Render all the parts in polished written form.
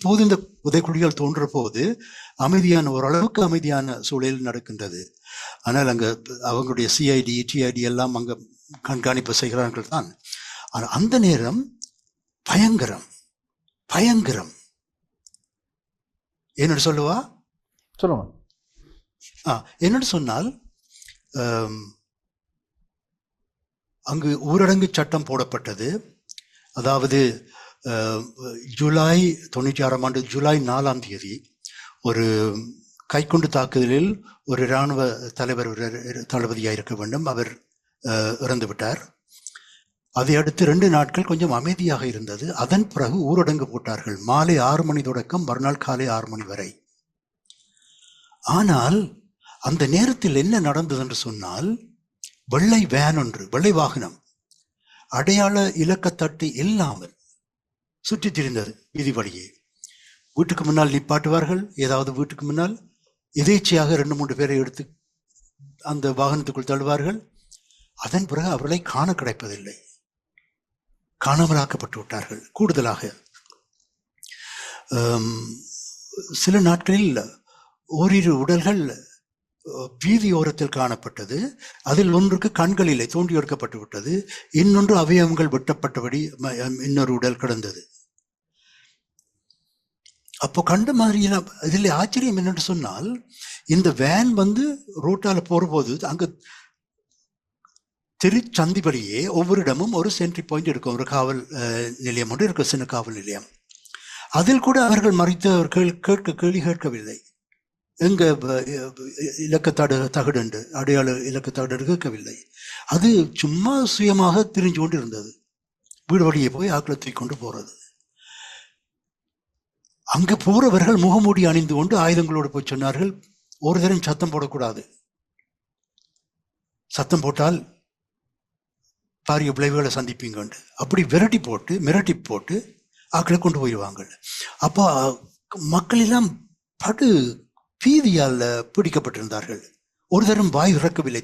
இப்போது இந்த புதைக்குழிகள் தோன்ற போது அமைதியான ஓரளவுக்கு அமைதியான சூழலில் நடக்கின்றது. ஆனால் அங்க அவங்களுடைய சிஐடி டிஐடி எல்லாம் அங்க கண்காணிப்பு செய்கிறார்கள் தான். ஆனால் அந்த நேரம் பயங்கரம் பயங்கரம். என்னன்னு சொல்லுவா சொல்லுங்க. என்னன்னு சொன்னால் அங்கு ஊரடங்கு சட்டம் போடப்பட்டது. அதாவது ஜூலை 96ஆம் ஆண்டு ஜூலை 4ஆம் தேதி ஒரு கைக்குண்டு தாக்குதலில் ஒரு இராணுவ தலைவர் தளபதியாக இருக்க வேண்டும், அவர் இறந்து விட்டார். அதை அடுத்து 2 நாட்கள் கொஞ்சம் அமைதியாக இருந்தது. அதன் பிறகு ஊரடங்கு போட்டார்கள், மாலை 6 மணி தொடக்கம் மறுநாள் காலை 6 மணி வரை. ஆனால் அந்த நேரத்தில் என்ன நடந்தது என்று சொன்னால், வெள்ளை வேன் ஒன்று, வெள்ளை வாகனம், அடையாள இலக்கத்தட்டு இல்லாமல் சுற்றி திரிந்தது வீதி வழியே. வீட்டுக்கு முன்னால் நிப்பாட்டுவார்கள், ஏதாவது வீட்டுக்கு முன்னால் எதேச்சையாக 2-3 பேரை எடுத்து அந்த வாகனத்துக்குள் தள்ளுவார்கள். அதன் பிறகு அவர்களை காண கிடைப்பதில்லை, காணாமலாக்கப்பட்டு விட்டார்கள். கூடுதலாக சில நாட்களில் ஓரிரு உடல்கள் வீதி ஓரத்தில் காணப்பட்டது. அதில் ஒன்றுக்கு கண்கள் இல்லை, தோண்டி எடுக்கப்பட்டு விட்டது. இன்னொன்று அவயவங்கள் வெட்டப்பட்டபடி இன்னொரு உடல் கிடந்தது. அப்போ கண்ட மாதிரியான இதில் ஆச்சரியம் என்னென்று சொன்னால், இந்த வேன் ரோட்டால போற போது அங்க திருச்சந்திபடியே ஒவ்வொரு இடமும் ஒரு சென்ட்ரி பாயிண்ட் இருக்கும், ஒரு காவல் நிலையம் ஒன்று இருக்கும், சின்ன காவல் நிலையம். அதில் கூட அவர்கள் மறைத்தவர்கள் கேள்வி கேட்கவில்லை. எங்க இலக்கத்தாடு தகடு, அடையாள இலக்கத்தாடு கேட்கவில்லை. அது சும்மா சுயமாக திரிஞ்சு கொண்டு இருந்தது. வீடு வழியே போய் ஆக்களை தூக்கி கொண்டு போறது. அங்கு போறவர்கள் முகமூடி அணிந்து கொண்டு ஆயுதங்களோடு போய் சொன்னார்கள், ஒரு தரம் சத்தம் போடக்கூடாது, சத்தம் போட்டால் பாரிய விளைவுகளை சந்திப்பீங்க. அப்படி மிரட்டி போட்டு ஆக்களை கொண்டு போயிடுவாங்க. அப்போ மக்கள் எல்லாம் படு பீதியால் பிடிக்கப்பட்டிருந்தார்கள். ஒரு தரம் வாய்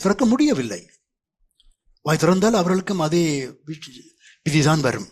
திறக்க முடியவில்லை. வாய் திறந்தால் அவர்களுக்கும் அதே விதிதான் வரும்.